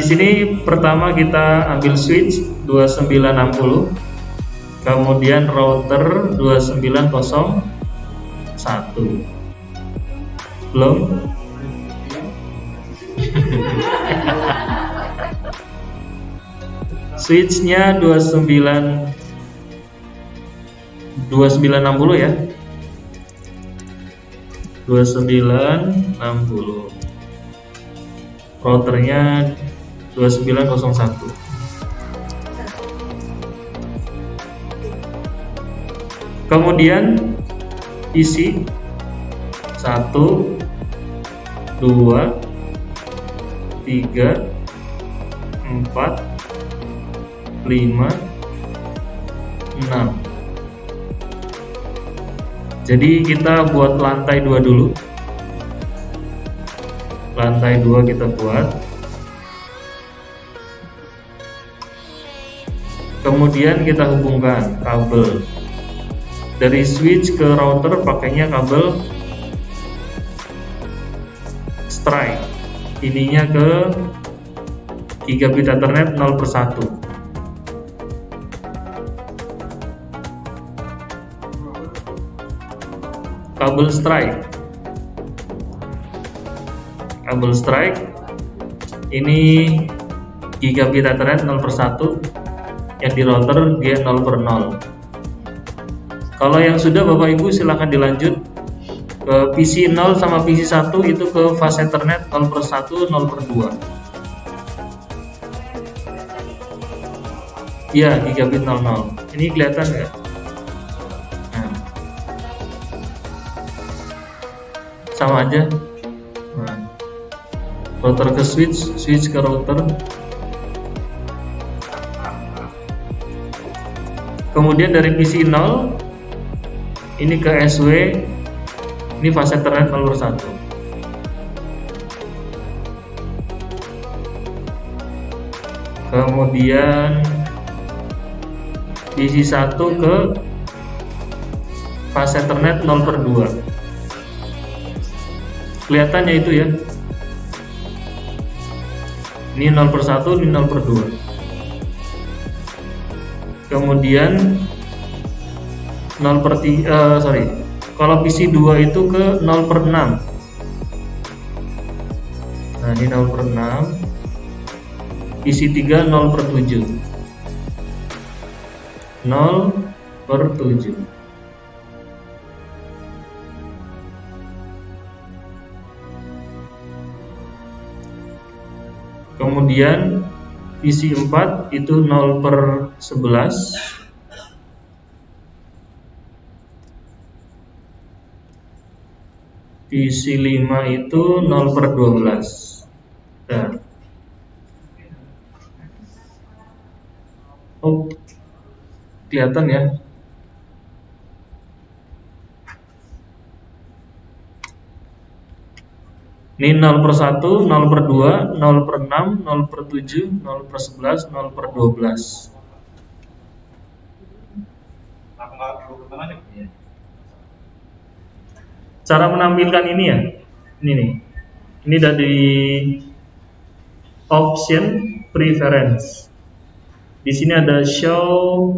sini pertama kita ambil switch 2960, kemudian router 2901. Belum? Switchnya 2960 ya. 2960. Routernya 2901. Kemudian isi 1 2 3 4 5 6. Jadi kita buat lantai 2 dulu. Lantai 2 kita buat. Kemudian kita hubungkan kabel dari switch ke router, pakainya kabel strike. Ininya ke gigabit Ethernet 0/1. Kabel strike ini gigabit Ethernet 0/1, yang di router dia 0/0. Kalau yang sudah Bapak Ibu silahkan dilanjut ke PC 0 sama PC 1, itu ke fast Ethernet 0/1 0/2. Ya, gigabit 00. Ini kelihatan ya? Nah, sama aja. Nah, router ke switch ke router. Kemudian dari PC 0 ini ke SW, ini fast Ethernet 0/1. Kemudian PC 1 ke fast Ethernet 0/2. Kelihatannya itu ya. Ini 0/1, ini 0/2. Kemudian kalau PC 2 itu ke 0/6. Nah, ini 0/6. PC 3 0/7. 0/7. Kemudian PC 4 itu 0/11. PC 5 itu 0/12. Nah. Oh, kelihatan ya? Ini 0/1, 0/2, 0/6, 0/7, 0/11, 0/12. Cara menampilkan ini ya, ini nih. Ini dari option preference. Di sini ada show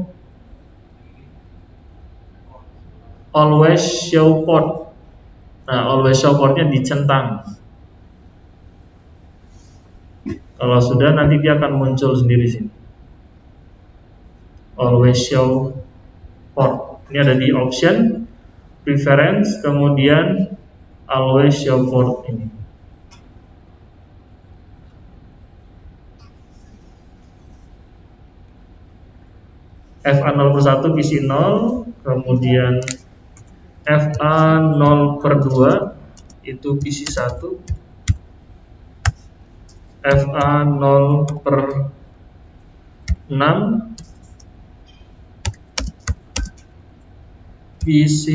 always show port. Nah, always show portnya dicentang. Kalau sudah, nanti dia akan muncul sendiri sini. Always show port. Ini ada di option preference, kemudian always show port ini. FA 0/1 PC 0, kemudian FA 0/2 itu PC 1, FA 0/6 PC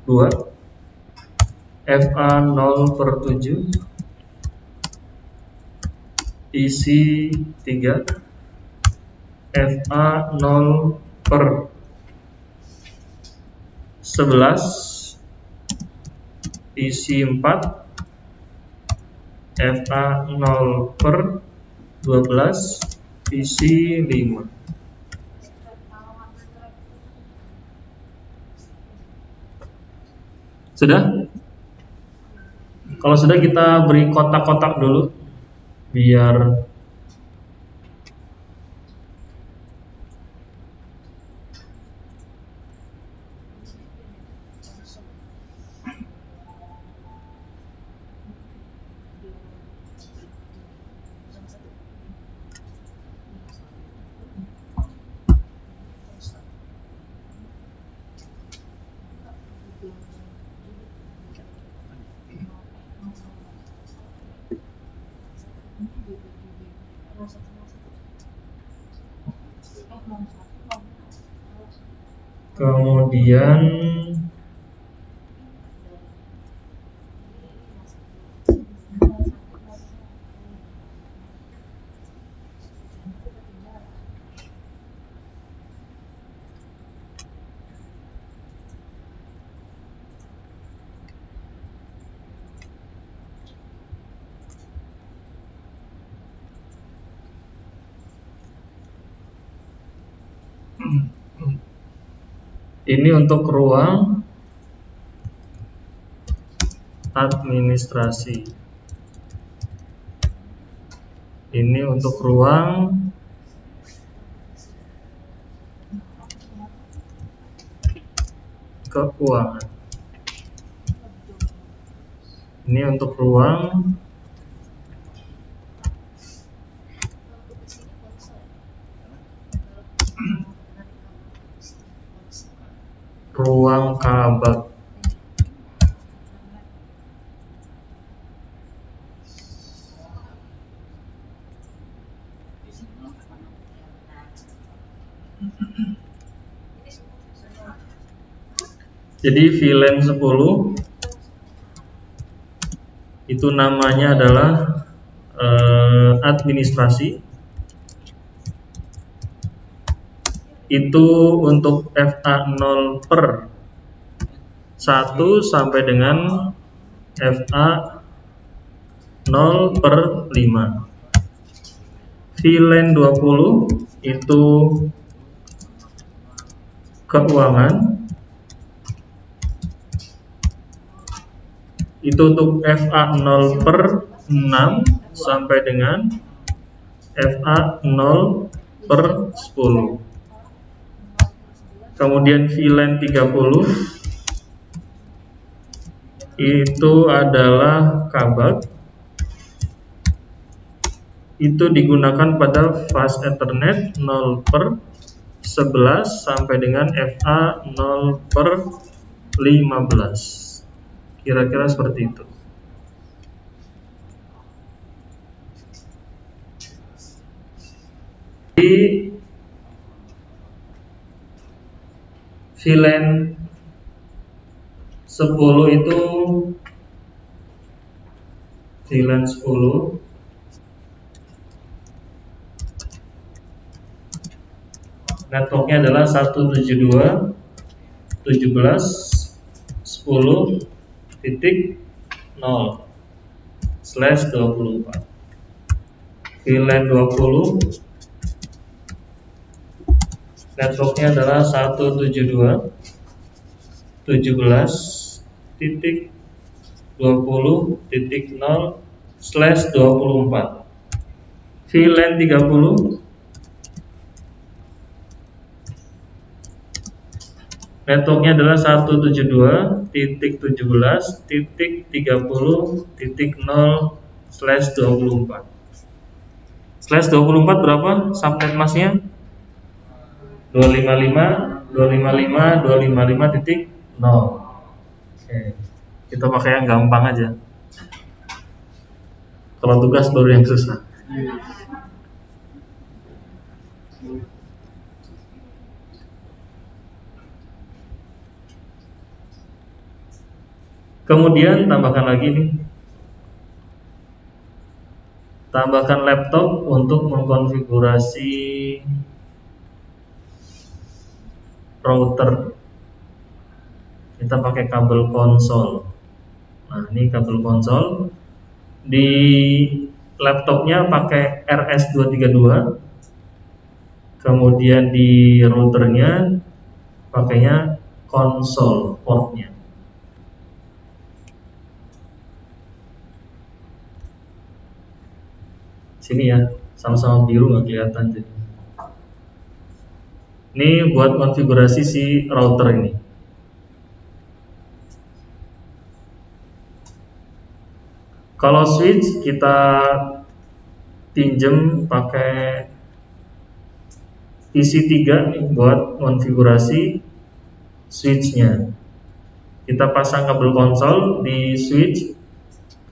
2, FA 0/7 PC 3, FA 0/11 PC 4, FA 0/12 12 isi 5. Sudah? Kalau sudah, kita beri kotak-kotak dulu biar kemudian ini untuk ruang administrasi. Ini untuk ruang keuangan. Ini untuk ruang kabak. Jadi VLAN 10 itu namanya adalah administrasi. Itu untuk FA0 per 1 sampai dengan FA0 per 5. VLAN 20 itu keuangan. Itu untuk FA0 per 6 sampai dengan FA0 per 10. Kemudian VLAN 30 itu adalah kabak. Itu digunakan pada fast Ethernet 0 per 11 sampai dengan FA0 per 15. Kira-kira seperti itu. Di VLAN 10 itu VLAN 10 networknya adalah 172.17.10.0/24. VLAN 20 networknya adalah 172.20.0/24. VLAN 30 networknya adalah 172.17.30.0/24. /24 berapa subnet masnya? 255.255.255.0. Oke, kita pakai yang gampang aja. Kalau tugas baru yang susah. Kemudian tambahkan lagi nih, tambahkan laptop untuk mengkonfigurasi router. Kita pakai kabel konsol. Nah, ini kabel konsol. Di laptopnya pakai RS232, kemudian di routernya pakainya konsol portnya. Sini ya, sama-sama biru nggak kelihatan jadi. Ini buat konfigurasi si router ini. Kalau switch kita pinjem pakai PC3 nih buat konfigurasi switchnya. Kita pasang kabel konsol di switch,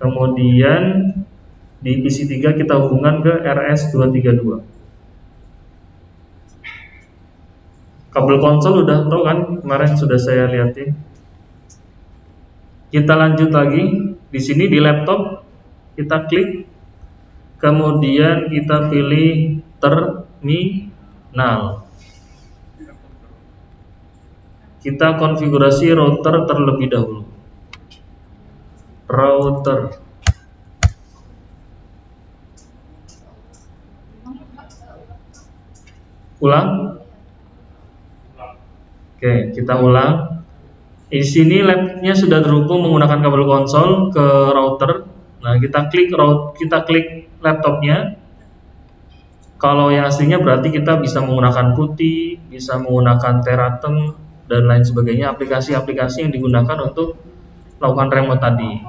kemudian di PC3 kita hubungkan ke RS232. Kabel konsol udah tahu kan, kemarin sudah saya lihatin. Kita lanjut lagi. Di sini di laptop kita klik, kemudian kita pilih terminal. Kita konfigurasi router terlebih dahulu. Router. Ulang. Oke, kita ulang. Di sini labnya sudah terhubung menggunakan kabel konsol ke router. Nah, kita klik laptopnya. Kalau yang aslinya berarti kita bisa menggunakan putih, bisa menggunakan Teratem dan lain sebagainya, aplikasi-aplikasi yang digunakan untuk melakukan remote tadi.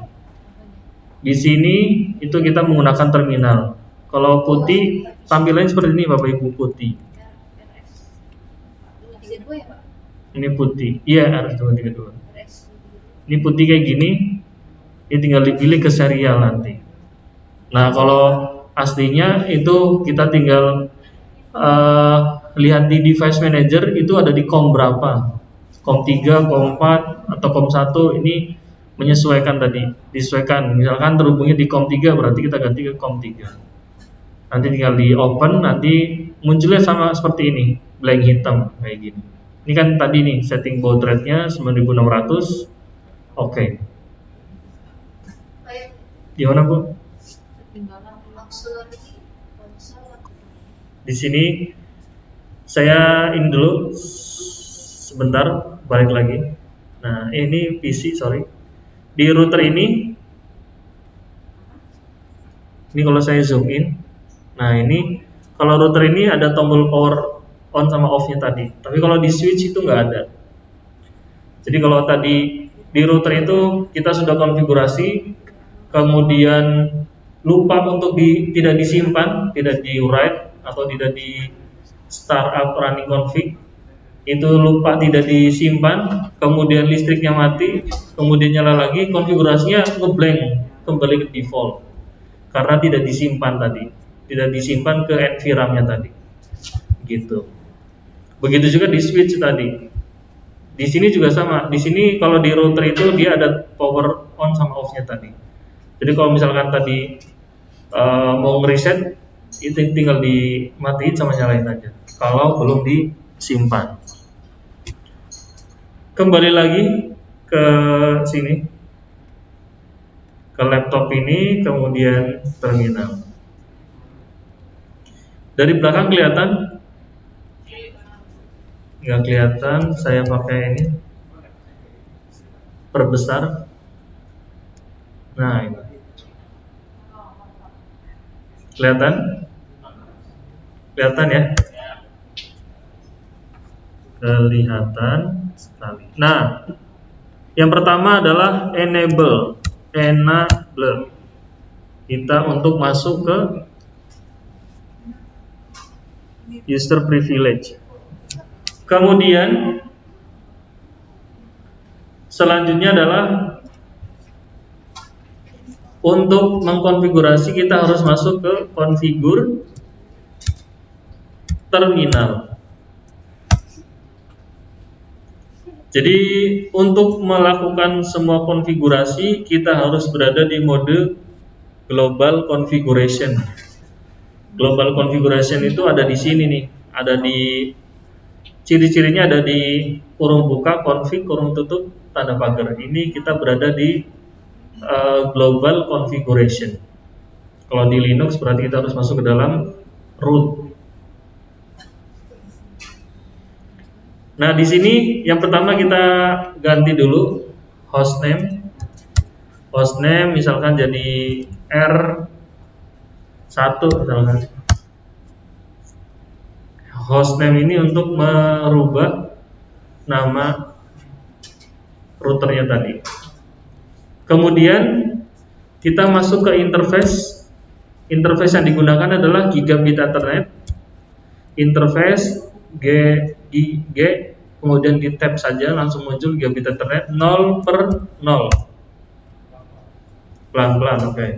Di sini itu kita menggunakan terminal. Kalau putih tampilannya seperti ini Bapak Ibu, putih. Ini putih, iya RS232. Ini putih kayak gini, ini tinggal dipilih ke serial nanti. Nah, kalau aslinya itu kita tinggal lihat di device manager itu ada di COM berapa, COM 3, COM 4, atau COM 1. Ini menyesuaikan tadi, disesuaikan. Misalkan terhubungnya di COM 3, berarti kita ganti ke COM 3. Nanti tinggal di open, nanti munculnya sama seperti ini, blank hitam kayak gini. Ini kan tadi nih setting baud rate-nya 9600. Oke. Gimana Bu? Di sini saya ini dulu sebentar, balik lagi. Nah, ini PC, sorry. Di router ini kalau saya zoom in. Nah, ini kalau router ini ada tombol power on sama off-nya tadi. Tapi kalau di switch itu nggak ada. Jadi kalau tadi di router itu kita sudah konfigurasi, kemudian lupa untuk tidak disimpan, tidak di write atau tidak di startup running config, itu lupa tidak disimpan, kemudian listriknya mati, kemudian nyala lagi, konfigurasinya ngeblank kembali ke default karena tidak disimpan tadi, tidak disimpan ke NVRAM-nya tadi, gitu. Begitu juga di switch tadi. Di sini juga sama. Di sini kalau di router itu dia ada power on sama off-nya tadi. Jadi kalau misalkan tadi mau ngereset, itu tinggal dimatiin sama nyalain aja. Kalau belum disimpan. Kembali lagi ke sini, ke laptop ini, kemudian terminal. Dari belakang kelihatan? Nggak kelihatan, saya pakai ini perbesar. Nah, ini kelihatan? Kelihatan ya? Kelihatan sekali. Nah, yang pertama adalah enable kita untuk masuk ke user privilege. Kemudian selanjutnya adalah untuk mengkonfigurasi kita harus masuk ke konfigur terminal. Jadi untuk melakukan semua konfigurasi kita harus berada di mode global configuration. Global configuration itu ada di sini nih, ada di ciri-cirinya ada di kurung buka, config, kurung tutup, tanda pagar. Ini kita berada di global configuration. Kalau di Linux berarti kita harus masuk ke dalam root. Nah, di sini yang pertama kita ganti dulu hostname. Hostname misalkan jadi R1 misalkan. Hostname ini untuk merubah nama routernya tadi. Kemudian kita masuk ke interface. Interface yang digunakan adalah Gigabit Ethernet. Interface G, kemudian di tab saja langsung muncul Gigabit Ethernet 0/0. Pelan-pelan, oke.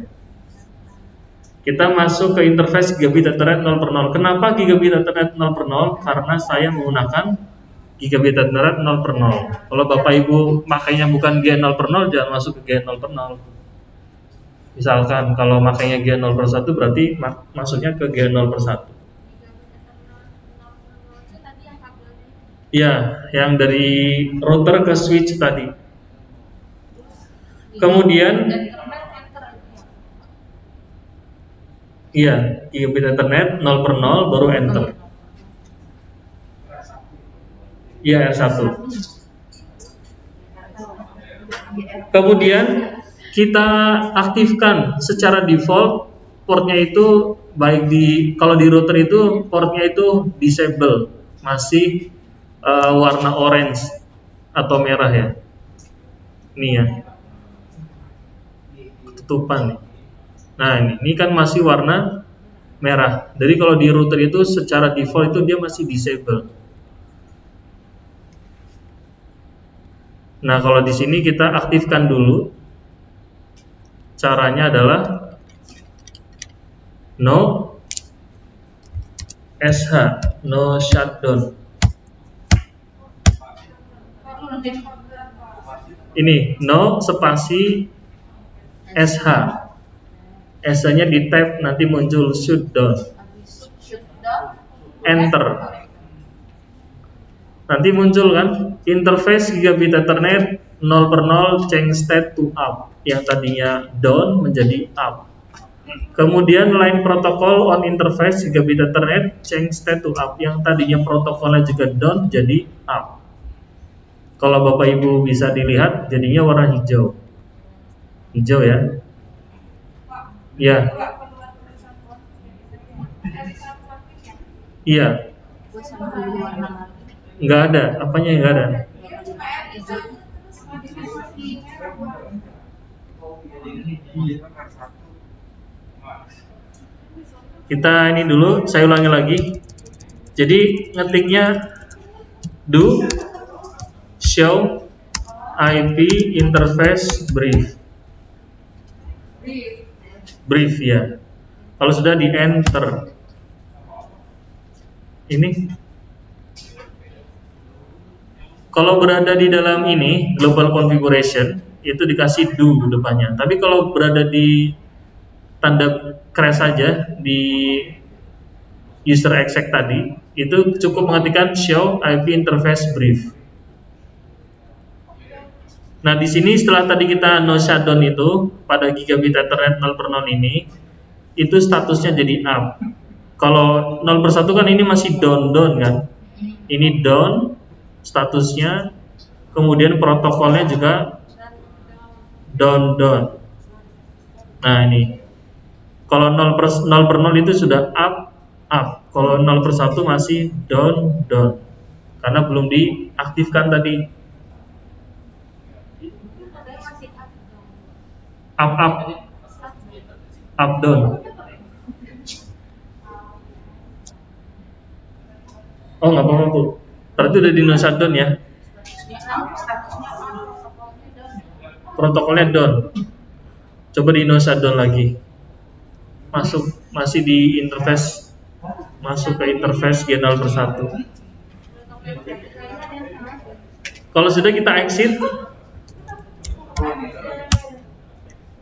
Kita masuk ke interface Gigabit Ethernet 0/0. Kenapa Gigabit Ethernet 0/0? Karena saya menggunakan Gigabit Ethernet 0/0. Kalau Bapak Ibu makainya bukan G0/0, jangan masuk ke G0/0. Misalkan kalau makainya G0/1 berarti masuknya ke G0/1. Ya, yang dari router ke switch tadi. Kemudian iya, Gigabit Ethernet 0/0 baru enter. Iya, R1. Kemudian kita aktifkan secara default portnya itu, baik kalau di router itu portnya itu disable, masih warna orange atau merah ya. Ini ya, ketutupan nih. Nah, ini kan masih warna merah. Jadi kalau di router itu secara default itu dia masih disable. Nah, kalau di sini kita aktifkan dulu. Caranya adalah no SH, no shutdown. Ini no spasi SH. SH-nya di tab nanti muncul shutdown. Enter. Nanti muncul kan interface Gigabit Ethernet 0/0 change state to up, yang tadinya down menjadi up. Kemudian line protocol on interface Gigabit Ethernet change state to up, yang tadinya protokolnya juga down jadi up. Kalau Bapak Ibu bisa dilihat jadinya warna hijau. Hijau ya. Ya. Iya. Enggak ada, apanya enggak ada? Kita ini dulu, saya ulangi lagi. Jadi ngetiknya do show IP interface brief ya. Kalau sudah di enter, ini kalau berada di dalam ini global configuration itu dikasih do depannya. Tapi kalau berada di tanda crash saja di user exec tadi, itu cukup mengetikkan show IP interface brief. Nah, di sini setelah tadi kita no shutdown itu pada Gigabit Ethernet 0/0 ini, itu statusnya jadi up. Kalau 0/1 kan ini masih down kan? Ini down statusnya, kemudian protokolnya juga down. Nah, ini kalau 0/0 itu sudah up. Kalau 0/1 masih down karena belum diaktifkan tadi. Up down. Oh, nggak apa-apa Bu. Berarti udah di no shutdown ya. Protokolnya down. Coba di no shutdown lagi. Masih di interface. Masuk ke interface G0/1. Kalau sudah kita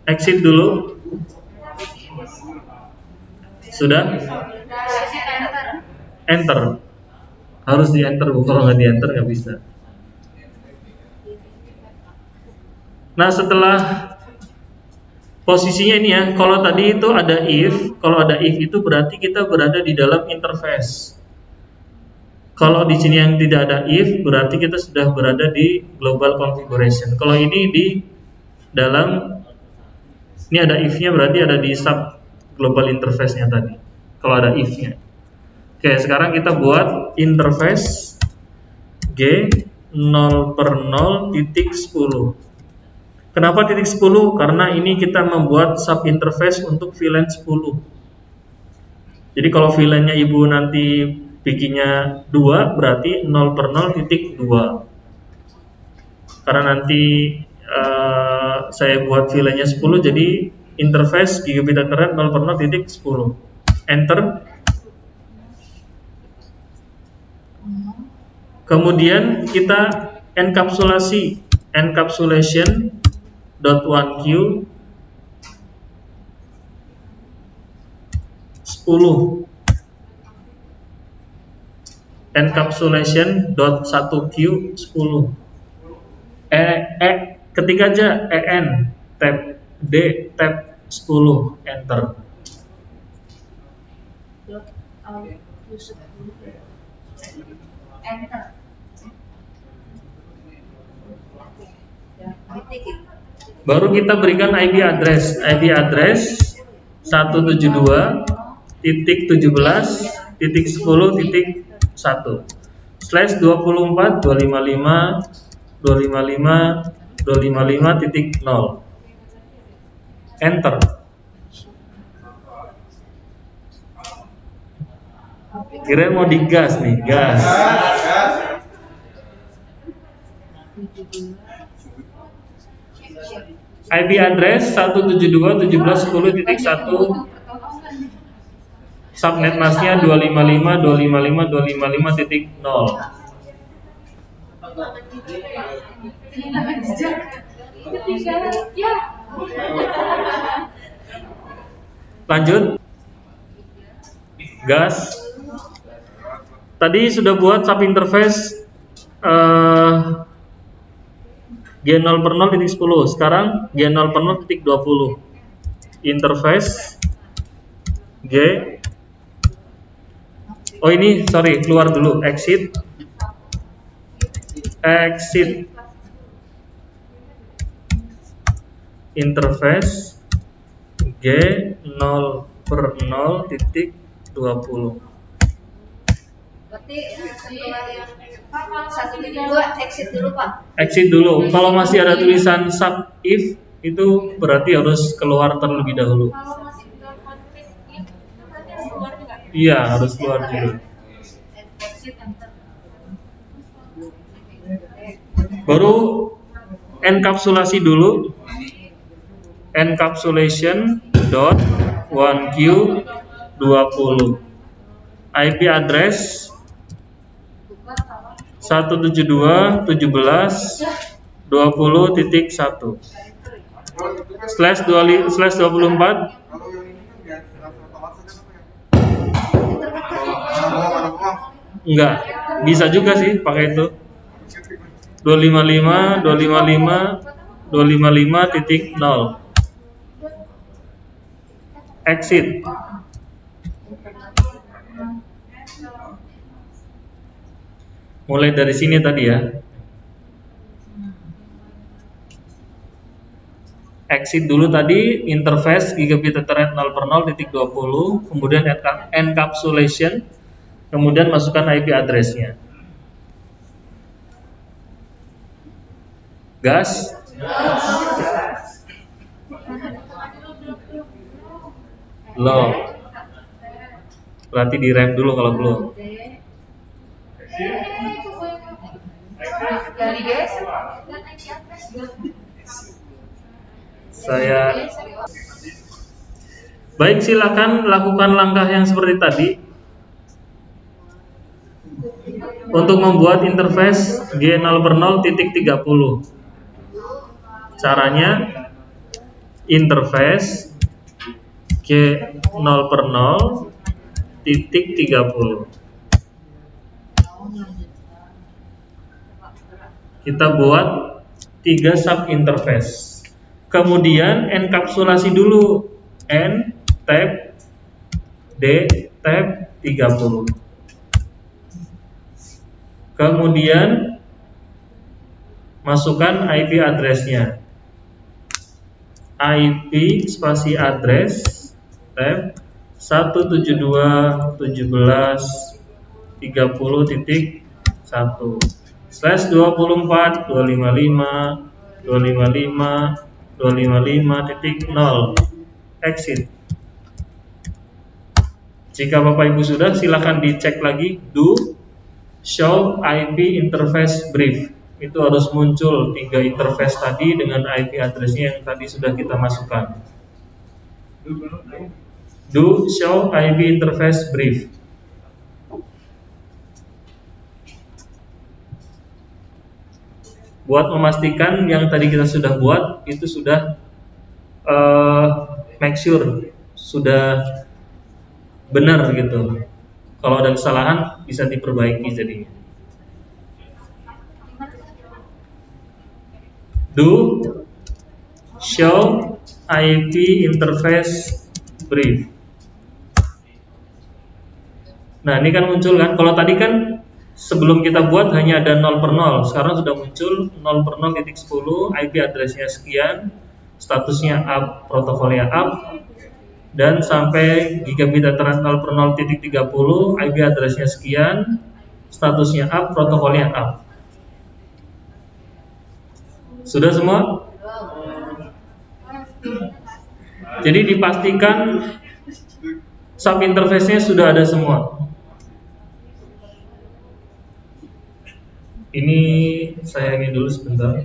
exit dulu. Sudah? Enter. Harus di enter Bu, kalau nggak di enter nggak bisa. Nah, setelah Posisinya ini ya, kalau tadi itu ada if, kalau ada if itu berarti kita berada di dalam interface. Kalau di sini yang tidak ada if, berarti kita sudah berada di global configuration. Kalau ini di dalam, ini ada if-nya, berarti ada di sub global interface-nya tadi. Kalau ada if-nya. Oke, sekarang kita buat interface G 0 per 0 titik 10. Kenapa titik 10? Karena ini kita membuat sub interface untuk VLAN 10. Jadi kalau VLAN-nya ibu nanti bikinnya 2, berarti 0 per 0 titik 2. Karena nanti saya buat VLAN-nya 10, jadi interface gigabit Ethernet 0 per 0 titik 10. Enter. Kemudian kita encapsulation .1q 10 encapsulation.1q 10 ketik aja en tab d tab 10 enter. Baru kita berikan IP address 172.17.10.1//254.255.255.0 enter. Kira mau digas nih, gas. IP address 172.17.10.1, subnet masknya 255.255.255.0. Lanjut, gas. Tadi sudah buat sub interface G 0 per 0 titik 10. Sekarang G 0 per 0 titik 20. Interface G. Oh ini sorry, keluar dulu. Exit. Interface G 0 per 0 titik 20. Berarti satu titik 2 exit dulu Pak. Exit dulu. Kalau masih ada tulisan sub if itu berarti harus keluar terlebih dahulu. Kalau masih dalam konflik ini berarti harus keluar juga. Iya, harus keluar dulu. Exit enter. Baru enkapsulasi dulu. Encapsulation.1q 20. IP address 172.17.20.1/24. Enggak, bisa juga sih pakai itu. 255.255.255.0. Exit. Mulai dari sini tadi ya. Exit dulu tadi, interface gigabit Ethernet 0 per 0 titik 20, kemudian encapsulation, kemudian masukkan IP address-nya. Gas. Low. Berarti direm dulu kalau belum. Baik, silakan lakukan langkah yang seperti tadi untuk membuat interface G 0 per 0 titik 30. Caranya interface G 0 per 0 titik 30. Kita buat 3 sub interface. Kemudian enkapsulasi dulu, N tab D tab 30. Kemudian masukkan IP address-nya, IP spasi address tab 172.17.30.1 /24 255 255 255.0 exit. Jika Bapak Ibu sudah, silakan dicek lagi do show IP interface brief. Itu harus muncul 3 interface tadi dengan IP address-nya yang tadi sudah kita masukkan. Do show IP interface brief. Buat memastikan yang tadi kita sudah buat itu sudah make sure sudah benar gitu. Kalau ada kesalahan bisa diperbaiki jadinya. Do show IP interface brief. Nah, ini kan muncul kan. Kalau tadi kan sebelum kita buat hanya ada 0/0. Sekarang sudah muncul 0/0.10, IP address-nya sekian, statusnya up, protokolnya up, dan sampai gigabit Ethernet 0/0.30, IP address-nya sekian, statusnya up, protokolnya up. Sudah semua? Jadi dipastikan sub interface-nya sudah ada semua. Ini saya ini dulu sebentar.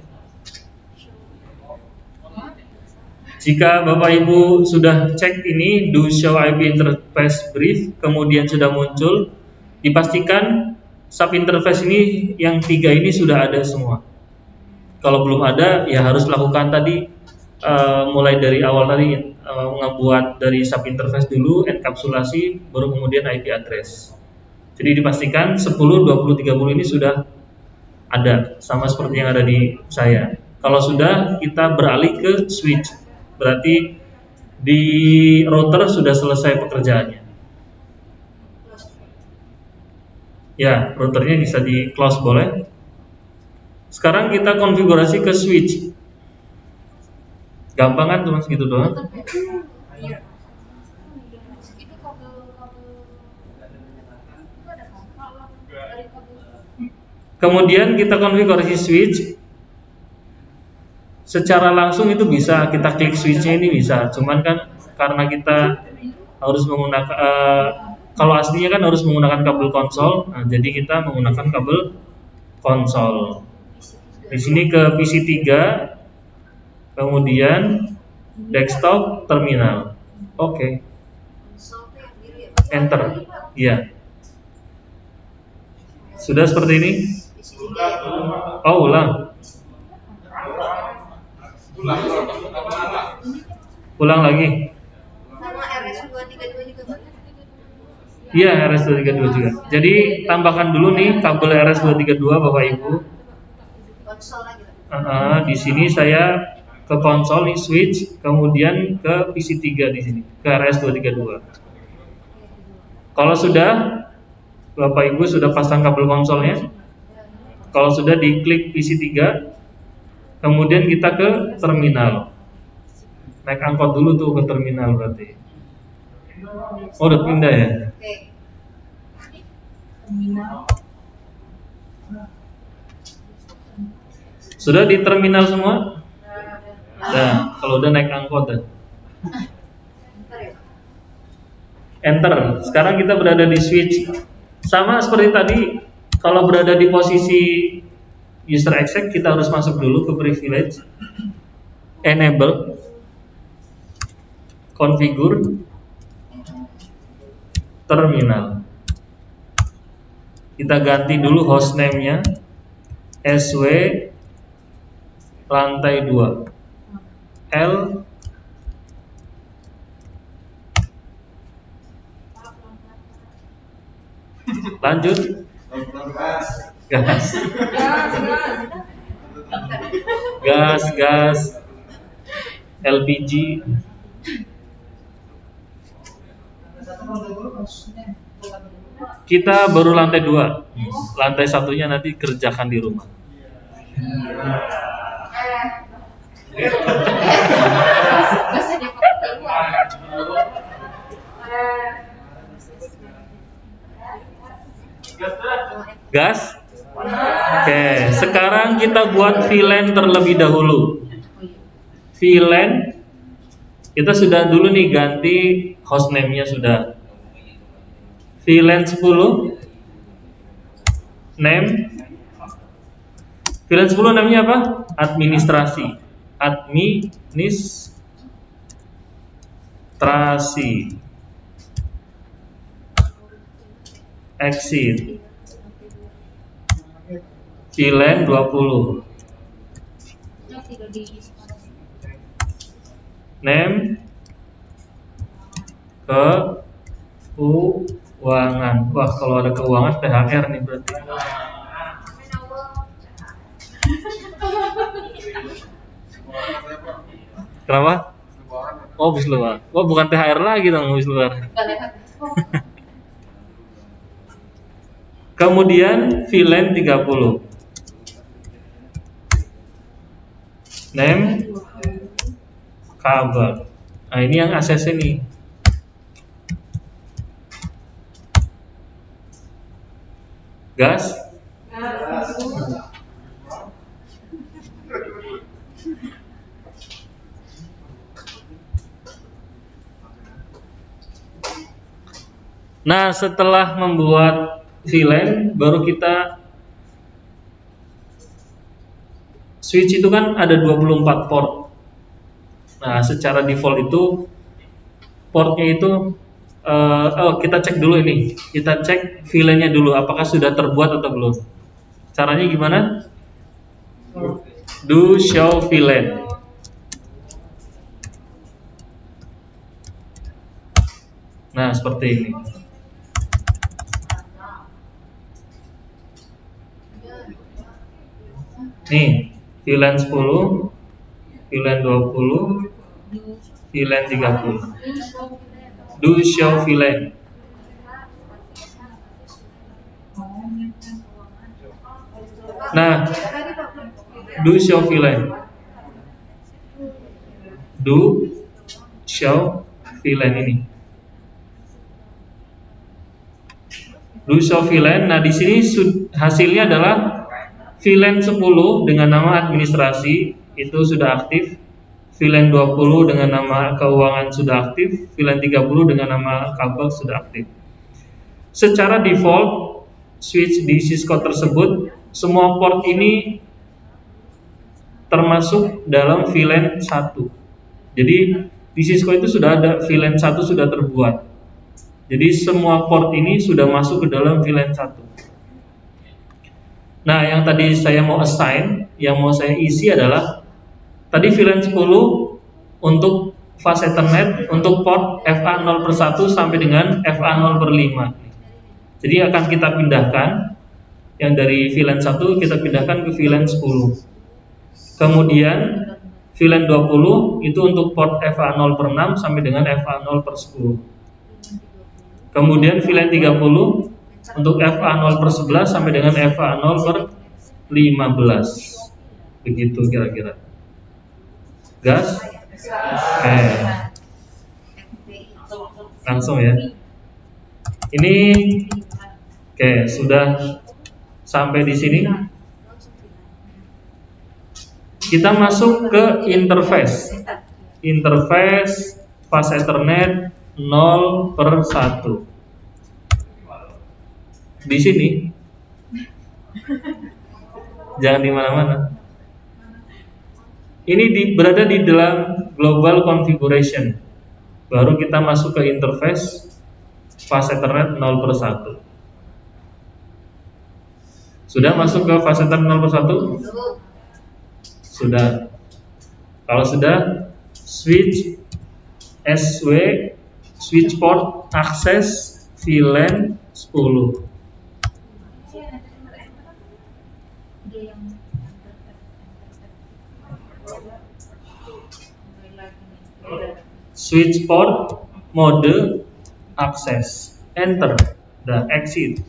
Jika Bapak Ibu sudah cek ini do show IP interface brief, kemudian sudah muncul, dipastikan sub interface ini yang 3 ini sudah ada semua. Kalau belum ada, ya harus lakukan tadi mulai dari awal tadi ngebuat dari sub interface dulu, enkapsulasi, baru kemudian IP address. Jadi dipastikan 10, 20, 30 ini sudah ada, sama seperti yang ada di saya. Kalau sudah, kita beralih ke switch. Berarti di router sudah selesai pekerjaannya. Ya, routernya bisa di close boleh. Sekarang kita konfigurasi ke switch. Gampang kan, cuma segitu doang. Kemudian kita konfigurasi switch. Secara langsung itu bisa, kita klik switchnya ini bisa. Cuman kan karena kita harus menggunakan kalau aslinya kan harus menggunakan kabel konsol. Nah, jadi kita menggunakan kabel konsol. Di sini ke PC 3, kemudian desktop terminal. Oke. Enter. Iya. Sudah seperti ini? Oh, ulang. Ulang lagi. Sama RS232 juga banyak. Iya, RS232 juga. Jadi tambahkan dulu nih kabel RS232 Bapak Ibu. Konsol lagi. Di sini saya ke konsol nih switch, kemudian ke PC 3 di sini, ke RS232. Kalau sudah Bapak Ibu sudah pasang kabel konsolnya. Kalau sudah diklik PC 3, kemudian kita ke terminal. Naik angkot dulu tuh ke terminal berarti. Oh, udah pindah ya? Oke. Sudah di terminal semua? Nah, kalau udah naik angkot dah. Enter. Sekarang kita berada di switch. Sama seperti tadi, kalau berada di posisi user exec, kita harus masuk dulu ke privilege, enable, configure, terminal. Kita ganti dulu hostname-nya SW lantai 2 L lanjut gas LPG. Kita baru lantai 2. Lantai satunya nanti kerjakan di rumah. Gas? Oke, sekarang kita buat VLAN terlebih dahulu. VLAN kita sudah dulu nih ganti hostname-nya sudah. VLAN 10 name. VLAN 10 namanya apa? Administrasi. Exit. VLAN 20. Name keuangan. Wah, kalau ada keuangan THR nih berarti. Kenapa? Oh, bis luar. Oh, bukan THR lagi dong, bis luar. Kemudian VLAN 30. Name kabel. Nah, ini yang ACC nih. Gas. Nah, setelah membuat VLAN, baru kita switch itu kan ada 24 port. Nah, secara default itu portnya itu kita cek dulu ini. Kita cek VLAN-nya dulu apakah sudah terbuat atau belum. Caranya gimana? Do show VLAN. Nah, seperti ini. Nih, VLAN 10, VLAN 20, VLAN 30. Do show VLAN. Nah, do show VLAN. Do show VLAN ini. Do show VLAN. Nah, di sini hasilnya adalah VLAN 10 dengan nama administrasi itu sudah aktif. VLAN 20 dengan nama keuangan sudah aktif. VLAN 30 dengan nama kabel sudah aktif. Secara default switch di Cisco tersebut semua port ini termasuk dalam VLAN 1. Jadi di Cisco itu sudah ada VLAN 1 sudah terbuat. Jadi semua port ini sudah masuk ke dalam VLAN 1. Nah, yang tadi saya mau assign, yang mau saya isi adalah tadi VLAN 10 untuk fast Ethernet untuk port FA0/1 sampai dengan FA0/5. Jadi akan kita pindahkan yang dari VLAN 1 kita pindahkan ke VLAN 10. Kemudian VLAN 20 itu untuk port FA0/6 sampai dengan FA0/10. Kemudian VLAN 30 untuk FA0/11 sampai dengan FA0/15. Begitu kira-kira. Gas? Langsung ya. Ini oke, sudah sampai di sini. Kita masuk ke interface. Interface fast Ethernet 0/1. Di sini, jangan di mana-mana. Ini berada di dalam global configuration. Baru kita masuk ke interface fast Ethernet 0/1. Sudah masuk ke fast Ethernet 0/1? Sudah. Kalau sudah, switch SW, switch port access VLAN 10. switch port, mode, akses, enter, dan exit.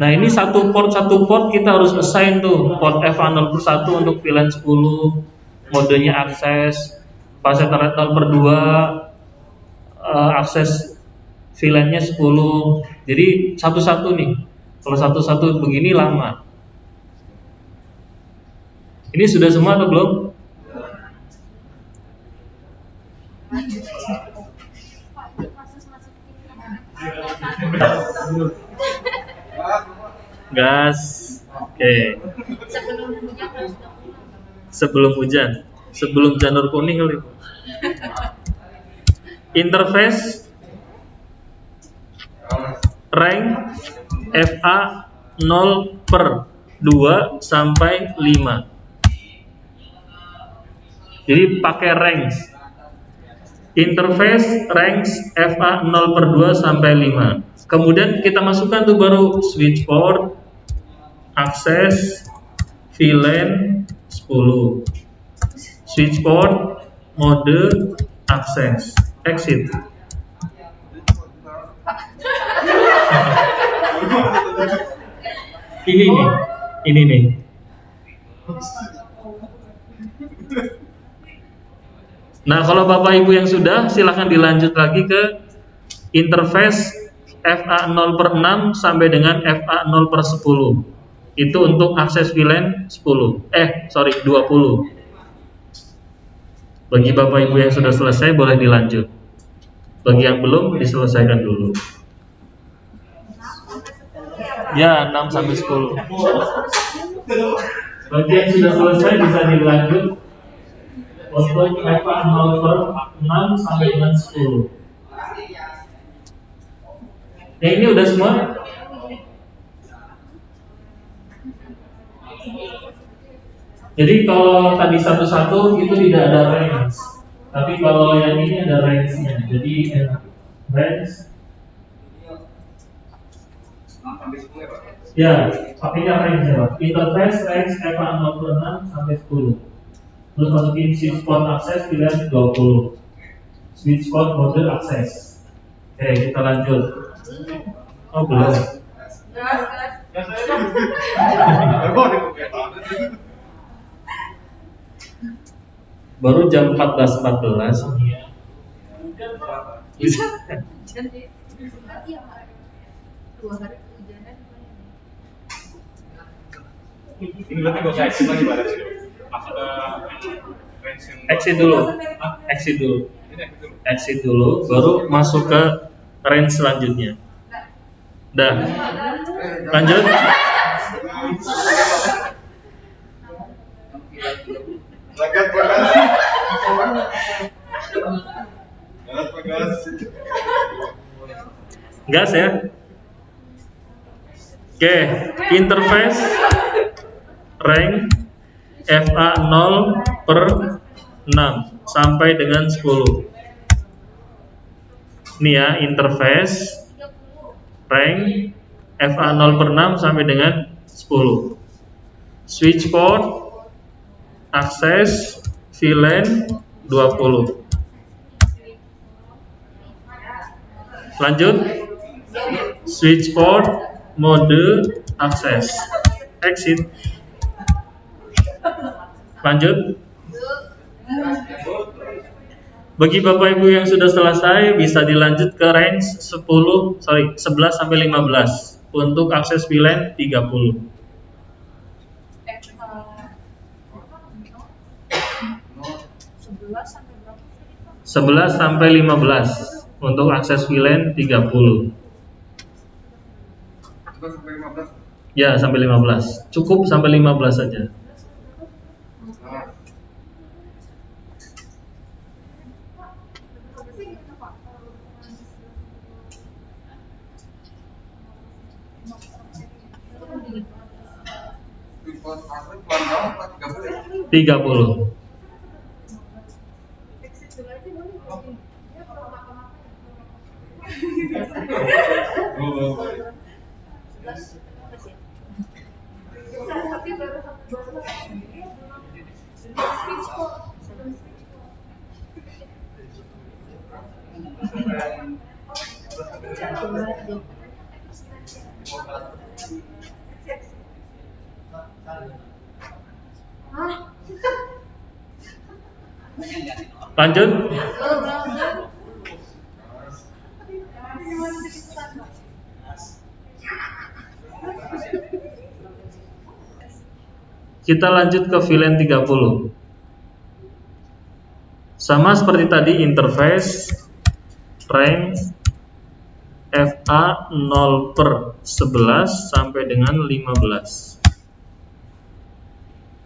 Nah ini satu port kita harus assign tuh port FA0 per 1 untuk VLAN 10, modenya akses, pas Ethernet 0 per 2 akses VLAN-nya 10. Jadi satu-satu nih. Kalau satu-satu begini lama. Ini sudah semua atau belum? Gas. Oke. Sebelum hujan. Sebelum janur kuning kali. Interface rank FA 0 per 2 sampai 5. Jadi pakai range. Interface range FA 0 per 2 sampai 5. Kemudian kita masukkan tuh baru switch port, akses, VLAN 10. Switch port, mode, akses, exit. Ini nih. Nah, kalau Bapak Ibu yang sudah, silahkan dilanjut lagi ke interface FA 0 per 6 sampai dengan FA 0 per 10. Itu untuk akses VLAN 20. Bagi Bapak Ibu yang sudah selesai, boleh dilanjut. Bagi yang belum, diselesaikan dulu. Ya, 6 sampai 10. Bagi yang sudah selesai, bisa dilanjut untuk FA 0 per 6 sampai dengan 10. Yang ini udah semua? Jadi kalau tadi satu-satu itu tidak ada range. Tapi kalau yang ini ada range-nya. Jadi range. Ya, pakainya range ya, Pak. Interface range FA 0 per 6 sampai 10. Terus masukin switch port akses pilihan 20. Switch port mode akses. Oke, kita lanjut. Oh, belum. Baru jam 14.14. Ini berarti gak usah exit lagi Pak. Masuk ke range yang Exit dulu, baru masuk ke range selanjutnya. Dah. Lanjut. Gas ya. Oke, interface rank FA 0 per 6 sampai dengan 10. Ini ya, interface rank FA 0 per 6 sampai dengan 10. Switch port, akses, VLAN 20. Lanjut. Switch port, mode, akses, exit. Lanjut. Bagi Bapak Ibu yang sudah selesai, bisa dilanjut ke range 11 sampai 15 untuk akses VLAN 30. 11 sampai 15 untuk akses VLAN 30. Ya, sampai 15. Cukup sampai 15 saja. Tiga puluh. Lanjut. Kita lanjut ke VLAN 30. Sama seperti tadi, interface range FA 0/11 sampai dengan 15.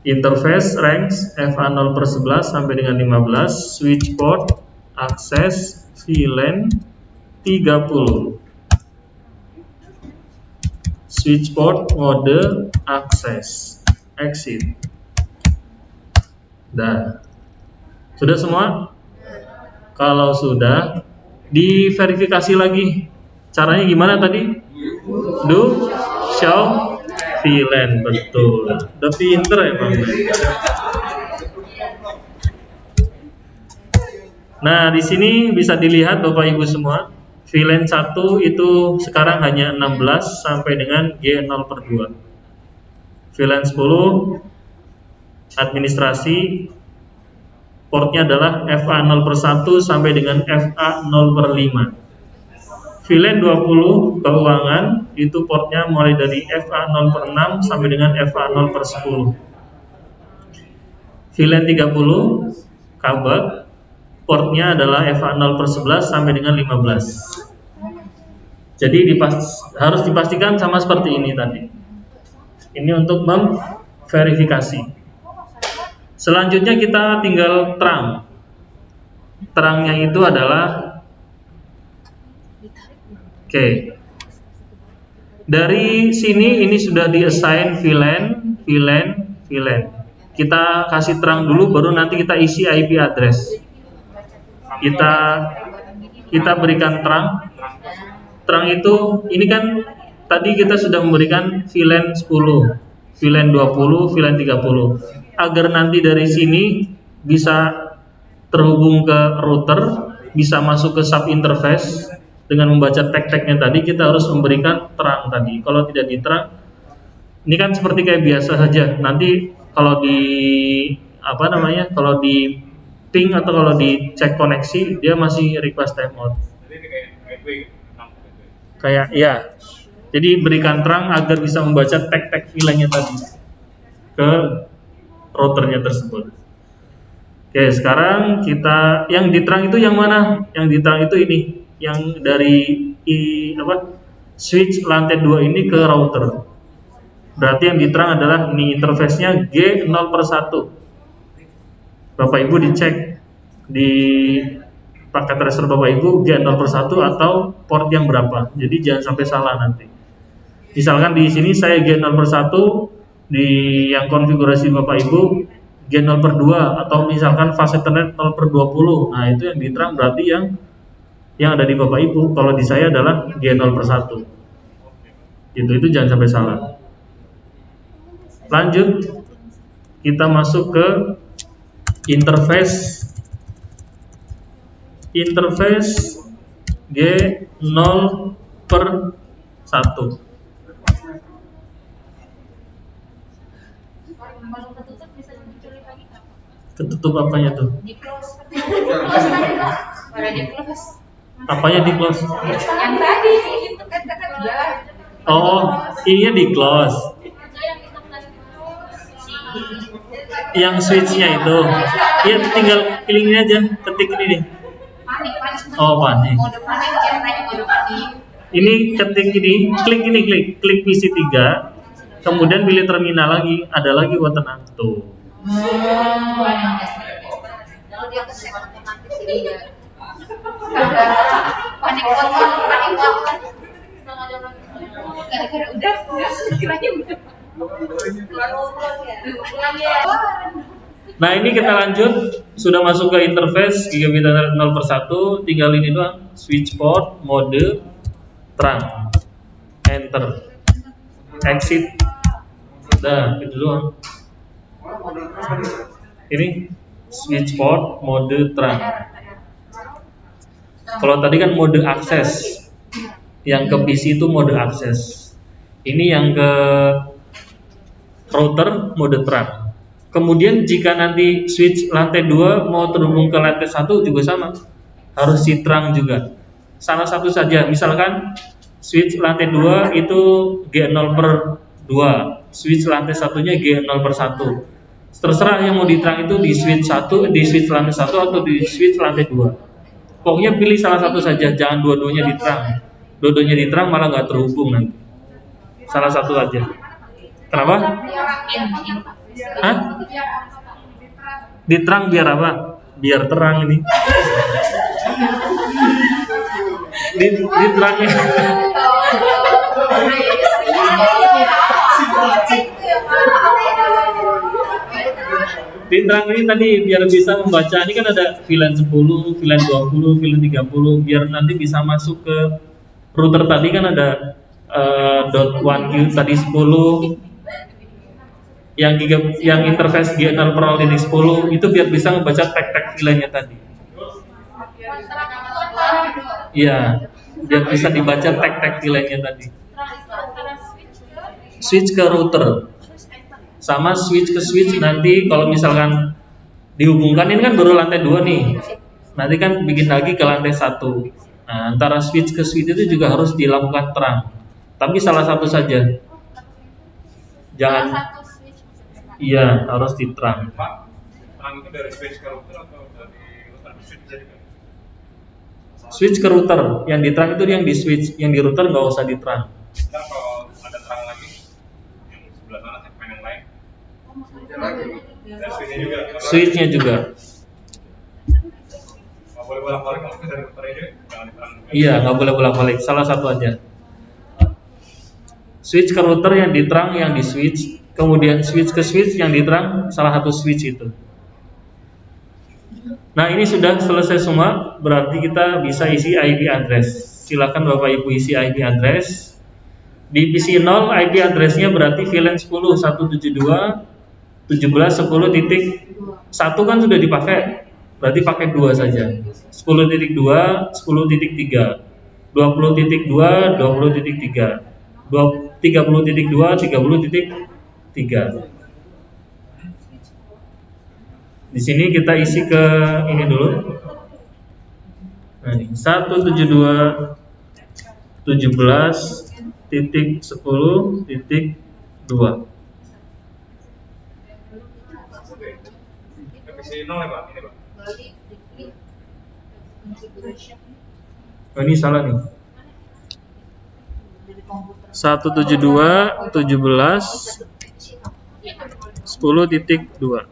Interface range FA 0/11 sampai dengan 15. Switch port akses VLAN 30. Switch port mode akses exit. Dah. Sudah semua? Kalau sudah, diverifikasi lagi. Caranya gimana tadi? Do show VLAN, betul. Udah pinter ya Bang. Nah, di sini bisa dilihat Bapak Ibu semua, VLAN 1 itu sekarang hanya 16 sampai dengan G0/2. VLAN 10 administrasi portnya adalah FA 0/1 sampai dengan FA 0/5. VLAN 20 keuangan itu portnya mulai dari FA 0/6 sampai dengan FA 0/10. VLAN 30 kabel portnya adalah FA 0/11 sampai dengan 15. Jadi harus dipastikan sama seperti ini tadi. Ini untuk memverifikasi. Selanjutnya kita tinggal terang. Terangnya itu adalah dari sini ini sudah di-assign VLAN. Kita kasih terang dulu, baru nanti kita isi IP address. Kita berikan terang. Terang itu, ini kan tadi kita sudah memberikan VLAN 10, VLAN 20, VLAN 30. Agar nanti dari sini bisa terhubung ke router, bisa masuk ke sub interface dengan membaca tag-tagnya tadi, kita harus memberikan terang tadi. Kalau tidak diterang, ini kan seperti kayak biasa saja. Nanti kalau kalau di ping atau kalau dicek koneksi, dia masih request timeout. Kayak ya. Jadi berikan terang agar bisa membaca tag-tag VLAN-nya tadi ke routernya tersebut. Oke, sekarang kita yang diterang itu yang mana? Yang diterang itu ini, yang dari switch lantai 2 ini ke router. Berarti yang diterang adalah ini interface-nya G0/1. Bapak Ibu dicek di paket tracer Bapak Ibu G0/1 atau port yang berapa. Jadi jangan sampai salah nanti. Misalkan di sini saya G0/1, di yang konfigurasi Bapak Ibu G0/2 atau misalkan fase Ethernet 0/20. Nah, itu yang diterang berarti yang ada di Bapak Ibu. Kalau di saya adalah G0/1. Itu jangan sampai salah. Lanjut, kita masuk ke interface G0/1. Kalau ketutup bisa diculik lagi nggak? Ketutup apanya tuh? Di close. Pada di close. Apanya di close? Yang tadi itu kan jalan. Oh, ininya di close. Yang switchnya itu, ya tinggal pilih ini aja, ketik ini nih. Panik. Oh, panik. Mode panik, caranya mode panik. Ini ketik ini, klik PC 3, kemudian pilih terminal lagi, ada lagi buat tenang tuh. Kalau dia keset otomatis ini ya. Panik banget. Gara-gara udah kiranya udah. Nah, ini kita lanjut, sudah masuk ke interface gigabit Ethernet 0/1, tinggal ini doang, switch port mode terang, enter, exit, dah itu doang. Ini switch port mode terang. Kalau tadi kan mode akses, Yang ke PC itu mode akses. Ini yang ke router mode terang. Kemudian jika nanti switch lantai 2 mau terhubung ke lantai 1 juga sama, harus si terang juga. Salah satu saja, misalkan switch lantai 2 itu G0/2, switch lantai satunya G0/1. Terserah yang mau diterang itu di switch 1, di switch lantai 1 atau di switch lantai 2. Pokoknya pilih salah satu saja, jangan dua-duanya diterang. Dua-duanya diterang malah nggak terhubung nanti. Salah satu aja. Kenapa? Hah? Diterang biar apa? Biar terang ini. Diterangnya. Diterang ini tadi biar bisa membaca. Ini kan ada VLAN 10, VLAN 20, VLAN 30. Biar nanti bisa masuk ke router tadi kan ada .1Q tadi 10. Yang interface G0/10 itu biar bisa membaca tag-tag VLAN-nya tadi. Iya, biar bisa dibaca tag-tag VLAN-nya tadi. Switch ke router sama switch ke switch nanti kalau misalkan dihubungkan ini kan baru lantai 2 nih. Nanti kan bikin lagi ke lantai 1. Nah, antara switch ke switch itu juga harus dilakukan terang. Tapi salah satu saja. Jangan. Iya, harus diterang. Pak, terang itu dari switch ke router atau dari router ke switch jadi kan? Switch ke router, yang diterang itu yang di switch, yang di router nggak usah diterang. Ntar kalau ada terang lagi yang sebelah sana segmen yang lain, dan switchnya juga. Switchnya juga. Nggak boleh bolak-balik maksudnya dari routernya juga jangan diterang juga. Iya, nggak boleh bolak-balik. Salah satu aja. Switch ke router yang diterang yang di switch, kemudian switch ke switch yang diterang salah satu switch itu. Nah, ini sudah selesai semua, berarti kita bisa isi IP address. Silakan Bapak Ibu isi IP address. Di PC 0 IP addressnya berarti VLAN 10 172 17.10.1 kan sudah dipakai. Berarti pakai 2 saja. 10.2, 10.3, 20.2, 20.3, 30.2, 30.3. Di sini kita isi ke ini dulu. Nah, ini 172 17.10.2. PC 0 ya Pak, ini Pak. Oh, ini salah nih. 172 17 10.2.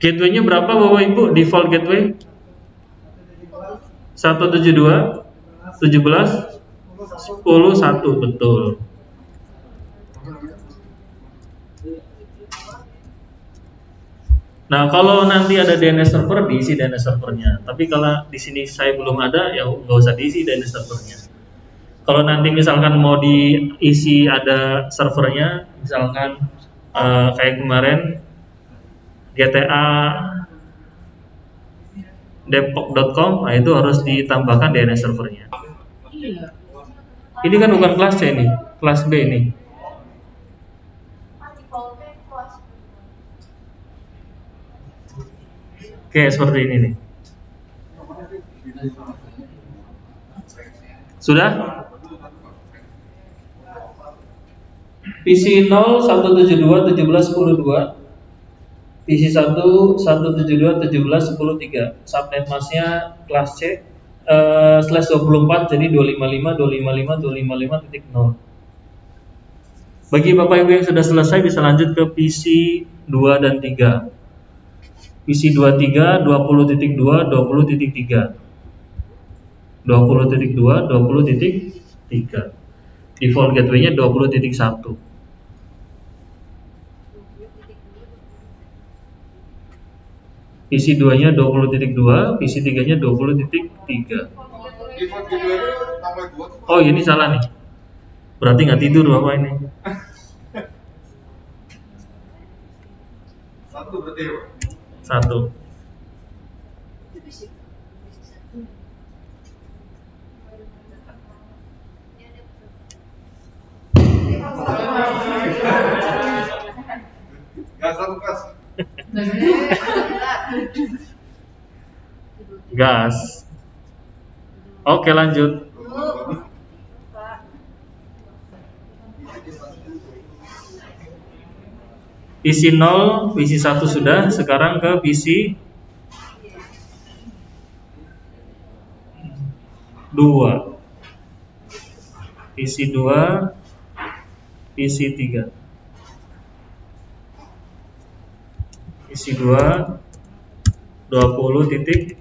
Gateway-nya berapa Bapak Ibu? Default gateway 172 17 10 1, betul. Nah, kalau nanti ada DNS server, diisi DNS servernya. Tapi kalau di sini saya belum ada, ya nggak usah diisi DNS servernya. Kalau nanti misalkan mau diisi ada servernya, misalkan kayak kemarin GTA depok.com, nah itu harus ditambahkan DNS servernya. Ini kan bukan kelas C ini, kelas B ini. Oke, seperti ini nih. Sudah? PC 0 172 17 10 2. PC 1 172 17 10 3. Subnet masknya kelas C /24 jadi 255 255 255.0. Bagi Bapak Ibu yang sudah selesai bisa lanjut ke PC 2 dan 3. PC 23 20.2 20.3. 20.2 20.3. Default gateway-nya 20.1. PC 2-nya 20.2, PC 3-nya 20.3. Oh, ini salah nih. Berarti nggak tidur Bapak ini. Satu berarti ya Pak? 1. Gas. Oke, lanjut. PC 0, PC 1 sudah, sekarang ke PC 2. PC 2, PC 3. PC 2 20.2.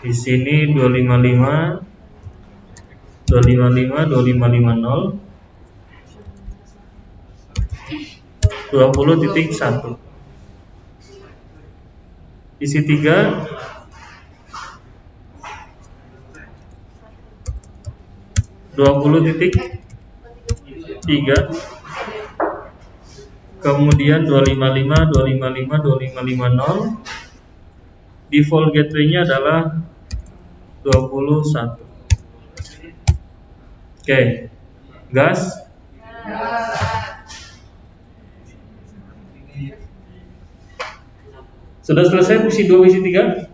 Di sini 255 2550 20.1. Isi 3 20.3. Kemudian 255 2550. Default gateway-nya adalah 21. Oke. Gas. Sudah selesai PC 2, PC 3?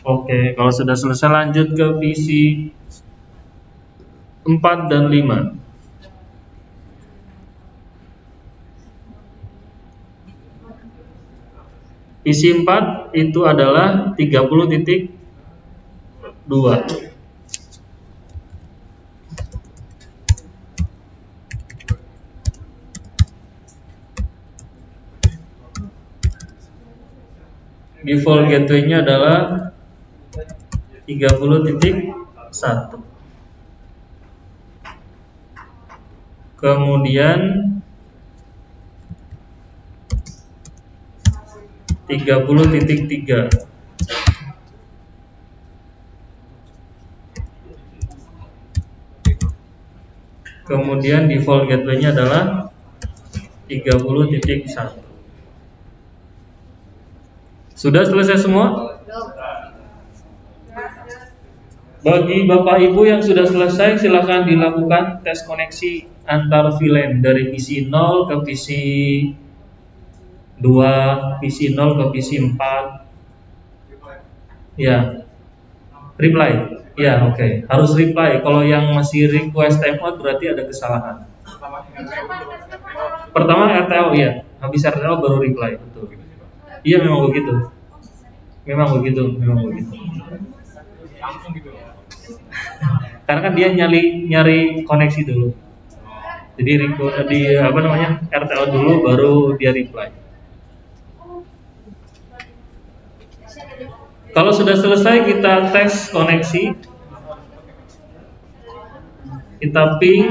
Oke, kalau sudah selesai lanjut ke PC 4 dan 5. PC 4 itu adalah 30.2. Default gateway-nya adalah 30.1. Kemudian 30.3. Kemudian default gateway-nya adalah 30.1. Sudah selesai semua? Bagi Bapak Ibu yang sudah selesai, silakan dilakukan tes koneksi antar VLAN dari PC 0 ke PC 2, PC 0 ke PC 4. Ya. Reply. Ya, oke. Harus reply. Kalau yang masih request timeout berarti ada kesalahan. Pertama RTO, ya. Habis RTO baru reply, betul. Iya, memang begitu. Memang begitu. Karena kan dia nyari koneksi dulu. Jadi RTO dulu baru dia reply. Kalau sudah selesai kita tes koneksi. Kita ping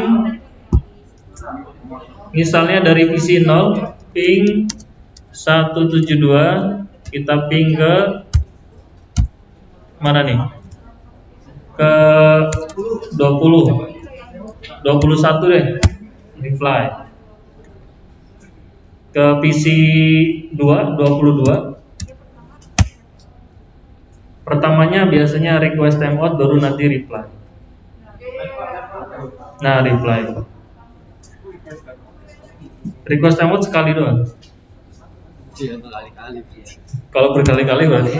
misalnya dari PC 0 ping 172, kita ping ke mana nih? Ke 21 deh, reply. Ke PC 2 22. Pertamanya biasanya request timeout, baru nanti reply. Nah, reply. Request timeout sekali doang. Kalau berkali-kali berarti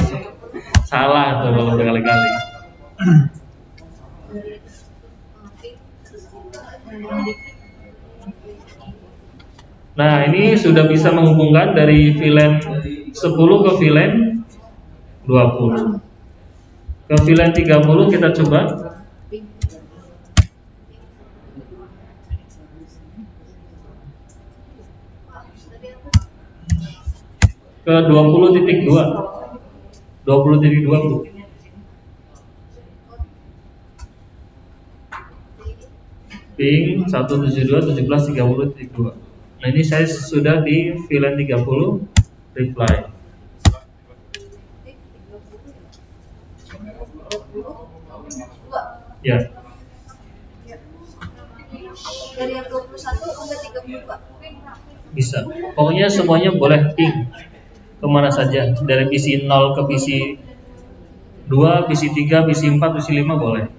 salah tuh kalau berkali-kali. Nah, ini sudah bisa menghubungkan dari VLAN 10 ke VLAN 20. Ke VLAN 30 kita coba. Ke 20.2. 20.2 Bu. Ping 172.17.30.2. Nah, ini saya sudah di VLAN 30 reply. Ya. Dari yang 21 sampai 32. Bisa. Pokoknya semuanya boleh ping kemana saja. Dari PC 0 ke PC 2, PC 3, PC 4, PC 5 boleh.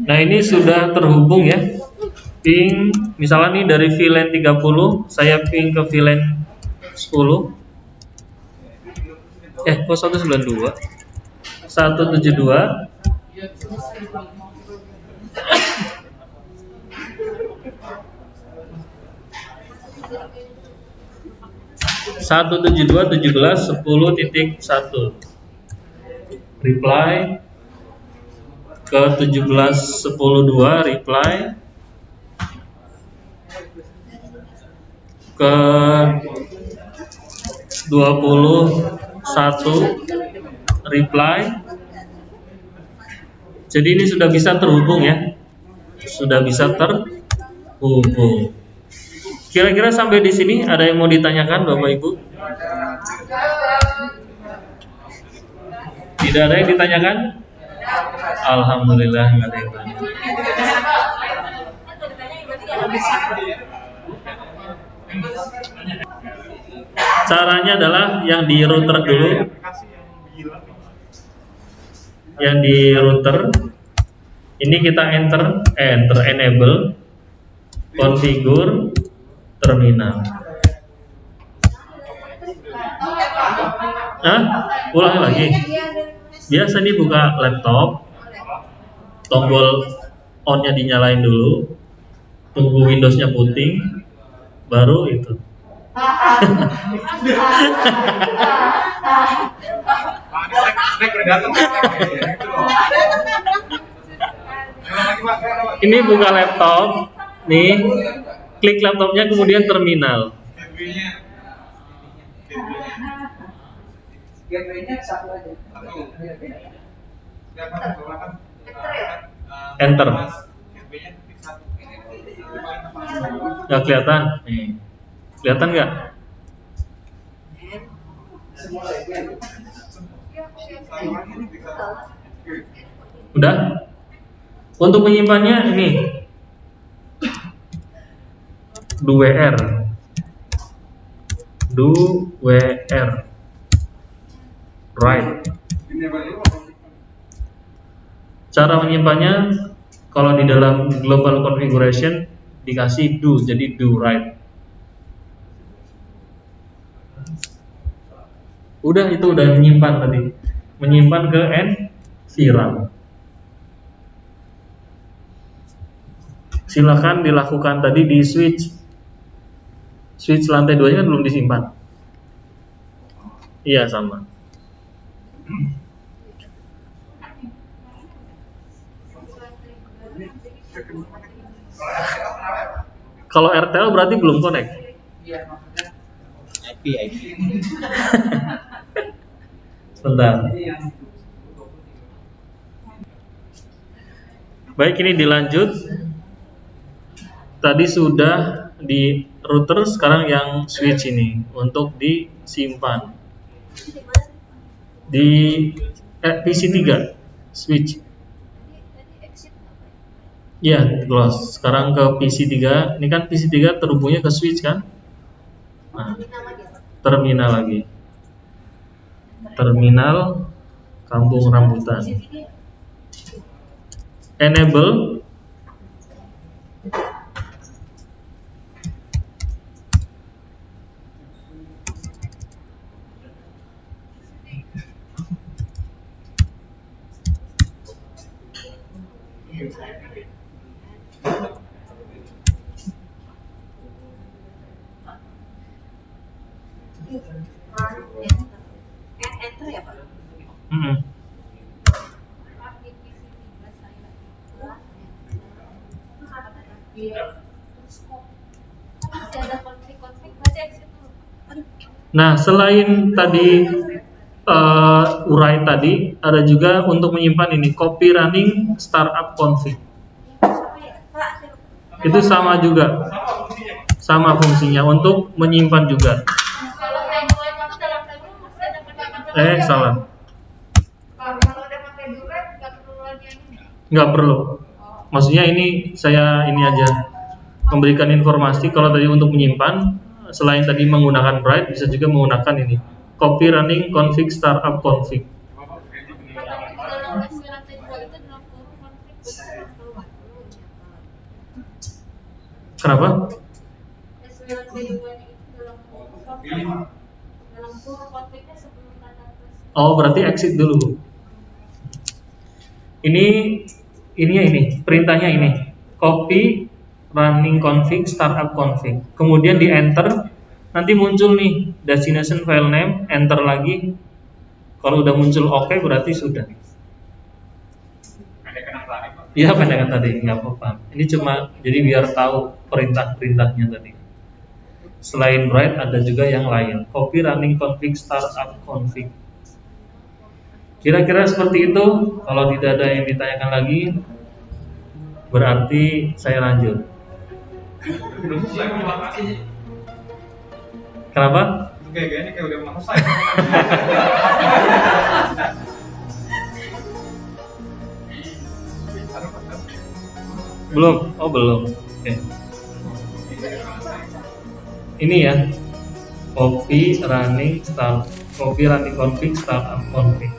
Nah, ini sudah terhubung ya. Ping misalnya nih dari VLAN 30 saya ping ke VLAN 10. Kok 192? 172 172.17.10.1 reply ke 17.10.2 reply ke 21 reply. Jadi ini sudah bisa terhubung ya. Sudah bisa terhubung. Kira-kira sampai di sini ada yang mau ditanyakan Bapak Ibu? Tidak ada yang ditanyakan? Alhamdulillah nggak ada yang tanya. Caranya adalah yang di router dulu. Yang di router ini kita enter enable configure terminal. Ulangi lagi. Biasa nih buka laptop, tombol on-nya dinyalain dulu, tunggu Windows-nya booting, baru itu. Ini buka laptop, nih, klik laptopnya kemudian terminal. Gateway-nya satu aja. Enter. Nggak kelihatan? Nih, kelihatan nggak? Udah? Untuk menyimpannya ini do-wr write. Cara menyimpannya kalau di dalam global configuration dikasih do, jadi do write. Udah, itu udah menyimpan tadi, menyimpan ke VRAM. Silakan dilakukan tadi di switch lantai 2 nya kan belum disimpan. Iya, sama. Kalau RTL berarti belum connect. IP. Bentar. Baik, ini dilanjut. Tadi sudah di router, sekarang yang switch ini untuk disimpan di PC3 switch. Ya, close. Sekarang ke PC3. Ini kan PC3 terhubungnya ke switch kan? Nah, terminal lagi. Terminal Kampung Rambutan. Enable enter ya Pak? Masih ada konflik berarti exit dulu. Aduh. Nah, selain tadi urai tadi, ada juga untuk menyimpan ini copy running startup config. Itu sama juga, sama fungsinya untuk menyimpan juga. Kalau table itu dalam table masih ada pendapat. Salah, Kalau ada pakai duret nggak perlu lagi yang ini. nggak perlu. Maksudnya ini saya ini aja memberikan informasi kalau tadi untuk menyimpan, selain tadi menggunakan write, bisa juga menggunakan ini copy running config startup config. Tapi di dalam S lantai 2 itu dalam kurung konflik betul keluar. Kenapa? S lantai 2 itu dalam kurung konflik. Dalam kurung konfliknya sebelum tanda plus. Oh, berarti exit dulu. Ini ya ini, perintahnya ini. Copy running config startup config. Kemudian di enter, nanti muncul nih destination file name, enter lagi. Kalau udah muncul oke, berarti sudah. Iya, pendekan tadi, nggak apa-apa. Ini cuma jadi biar tahu perintah-perintahnya tadi. Selain write ada juga yang lain. Copy running config startup config. Kira-kira seperti itu. Kalau tidak ada yang ditanyakan lagi, berarti saya lanjut. Kenapa? Kayaknya kayak udah mau selesai. Belum? Oh belum. Oke. Ini ya. Copy running config startup config.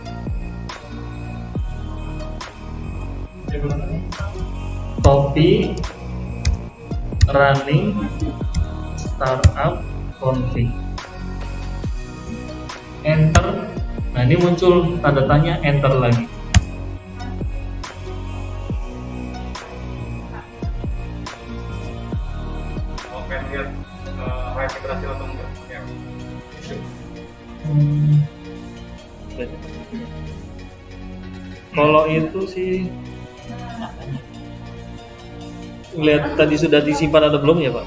Copy running startup config. Enter. Nah, ini muncul tanda tanya, enter lagi. Oke, lihat write berhasil atau enggak? Ya. Kalau itu sih lihat tadi sudah disimpan atau belum ya Pak?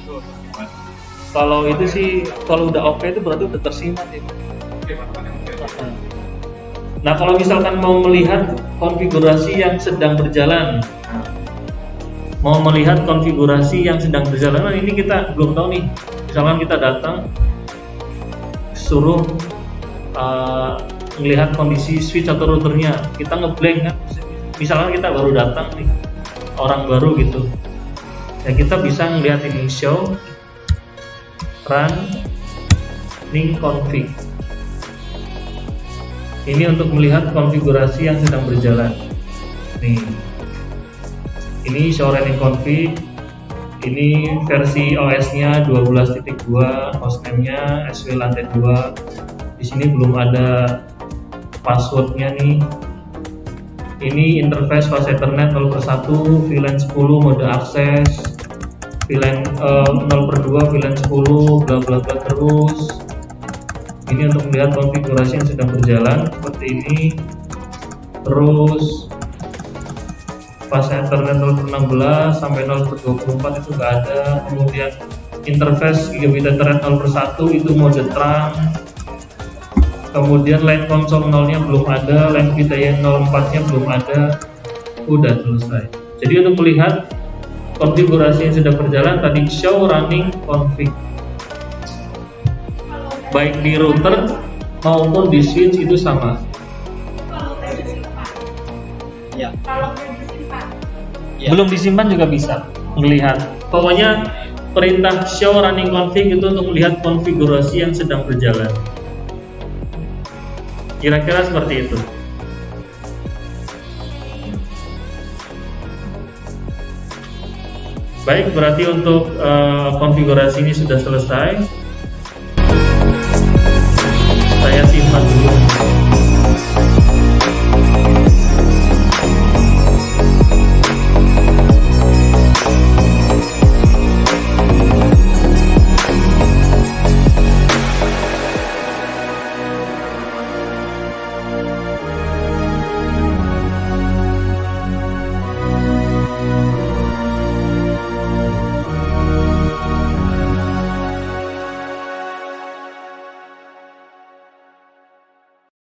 Kalau itu sih kalau udah oke itu berarti udah tersimpan ya. Nah kalau misalkan mau melihat konfigurasi yang sedang berjalan, nah ini kita belum tahu nih. Misalkan kita datang suruh melihat kondisi switch atau routernya, kita ngeblank kan. Misalkan kita baru datang nih, orang baru gitu, ya kita bisa ngelihat ini show running config. Ini untuk melihat konfigurasi yang sedang berjalan. Nih, ini show running config. Ini versi OS-nya 12.2, hostname-nya SW lantai 2. Di sini belum ada password-nya nih. Ini interface fast Ethernet 0/1, VLAN 10 mode akses, VLAN 0/2, VLAN 10, bla bla bla terus. Ini untuk melihat konfigurasi yang sedang berjalan seperti ini. Terus fast Ethernet 0/16 sampai 0/24 itu nggak ada. Kemudian interface gigabit Ethernet 0/1 itu mode terang. Kemudian line console 0-nya belum ada, line VTY 04-nya belum ada. Udah selesai. Jadi untuk melihat konfigurasi yang sedang berjalan tadi show running config, baik di router maupun di switch itu sama. Ya. Kalau belum disimpan. Ya. Belum disimpan juga bisa melihat. Pokoknya perintah show running config itu untuk melihat konfigurasi yang sedang berjalan. Kira-kira seperti itu. Baik, berarti untuk konfigurasi ini sudah selesai. Saya simpan dulu.